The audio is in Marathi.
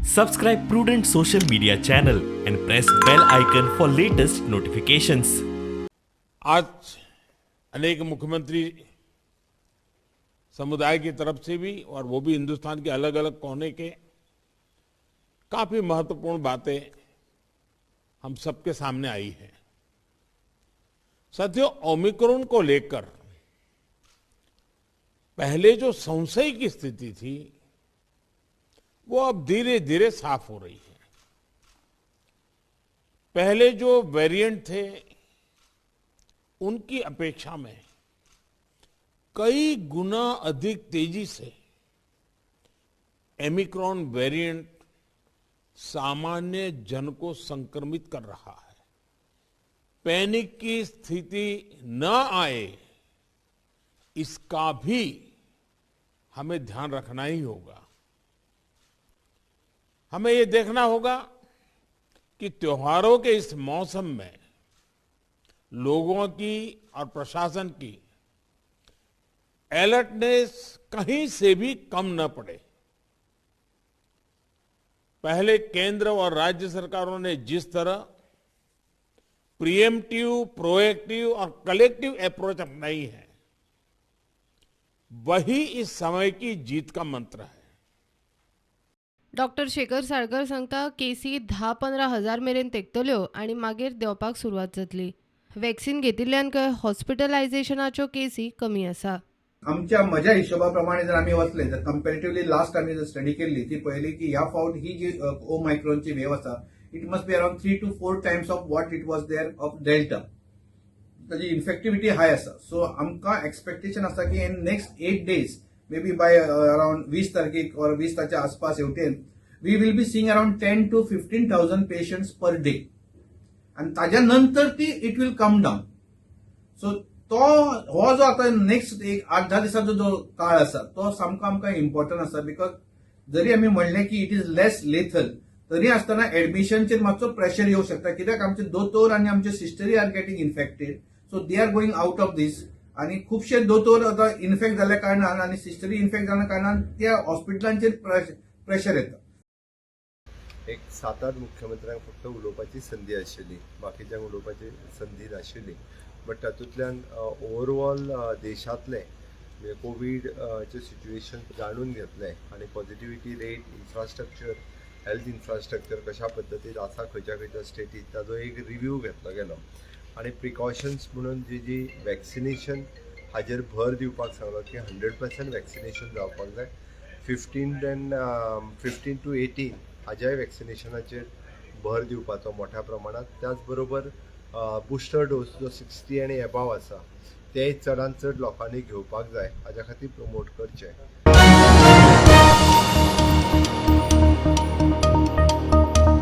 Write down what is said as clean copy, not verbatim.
Subscribe Prudent Social Media channel and press bell icon for latest notifications. आज अनेक मुख्यमंत्री समुदाय की तरफ से भी और वो भी हिंदुस्तान के अलग अलग कोने के काफी महत्वपूर्ण बातें हम सबके सामने आई हैं। साथियों, ओमिक्रॉन को लेकर पहले जो संशय की स्थिति थी वो अब धीरे धीरे साफ हो रही है। पहले जो वेरिएंट थे उनकी अपेक्षा में कई गुना अधिक तेजी से ओमिक्रॉन वेरिएंट सामान्य जन को संक्रमित कर रहा है। पैनिक की स्थिति न आए इसका भी हमें ध्यान रखना ही होगा। हमें ये देखना होगा कि त्योहारों के इस मौसम में लोगों की और प्रशासन की अलर्टनेस कहीं से भी कम न पड़े। पहले केंद्र और राज्य सरकारों ने जिस तरह प्रिएम्प्टिव, प्रोएक्टिव और कलेक्टिव अप्रोच अपनाई है, वही इस समय की जीत का मंत्र है। डॉक्टर शेखर साळकर सांगता केसी 10-15 हजार मेरेन तेंकतल्यो आनी मागीर देंवपाक सुरवात जातली। वॅक्सिन घेतिल्ल्यान हॉस्पिटलायझेशनाच्यो केसी कमी आसा। म्हज्या हिशोबाप्रमाणे जर आम्ही वचले तर कंपॅरेटिव्हली लास्ट आम्ही जर स्टडी केली ती पळयली की ह्या फावट ही जी ओमायक्रॉनची वेव आसा it must be around 3 to 4 times of what it was there of delta. ताची इन्फेक्टिव्हिटी हाय आसा। सो आमकां एक्सपेक्टेशन आसा की in next 8 days maybe by around 20 तारखेक और 20 ताच्या आसपास हेवटेन we will be seeing around 10 to 15,000 patients per day आणि ताज्या नंतर ती it will come down. So हो जो आता नेक्स्ट एक 8-10 दिसाचो जो काळ आसा तो सामको आमकां इम्पॉर्टंट आसा। बिकॉज जरी आमी म्हणलें की इट इज लेस लेथल तरी आसतना एडमिशनचेर मातसो प्रेशर येवंक शकता। कित्याक आमचे दोतोर आनी आमचे सिस्टरी are getting infected, so they are going out of this. आणि खूपशे दोतोर आता इन्फेक्ट जाल्ल्या कारणान आणि सिस्टरी इन्फेक्ट जाल्ल्या कारणान त्या हॉस्पिटलांचेर प्रेशर येता। एक 7-8 मुख्यमंत्र्यांक फक्त उलोवपाची संदी आशिल्ली, बाकीच्यांक उलोवपाची संदी नाशिल्ली। बट तातूंतल्यान ओवरऑल देशांतले कोविडचे सिच्युएशन जाणून घेतले आणि positivity rate, infrastructure, health infrastructure कशा पद्दतीन आसा खंयच्या स्टेटीत ताजो एक रिव्ह्यू घेतलो गेलो। आणि प्रिकॉशन्स म्हणून जी वॅक्सिनेशन हाजेर भर दिवपाक सांगलो की 100% वॅक्सिनेशन जावपाक जाय। 15 to 18 हाज्याय वॅक्सिनेशनाचेर भर दिवपाचो मोठ्या प्रमाणात। त्याच बरोबर बुस्टर डोस जो 60 आणि एबाव आसा तेय चडांत चड लोकांनी घेवपाक जाय, हाज्या खातीर प्रमोट करचें।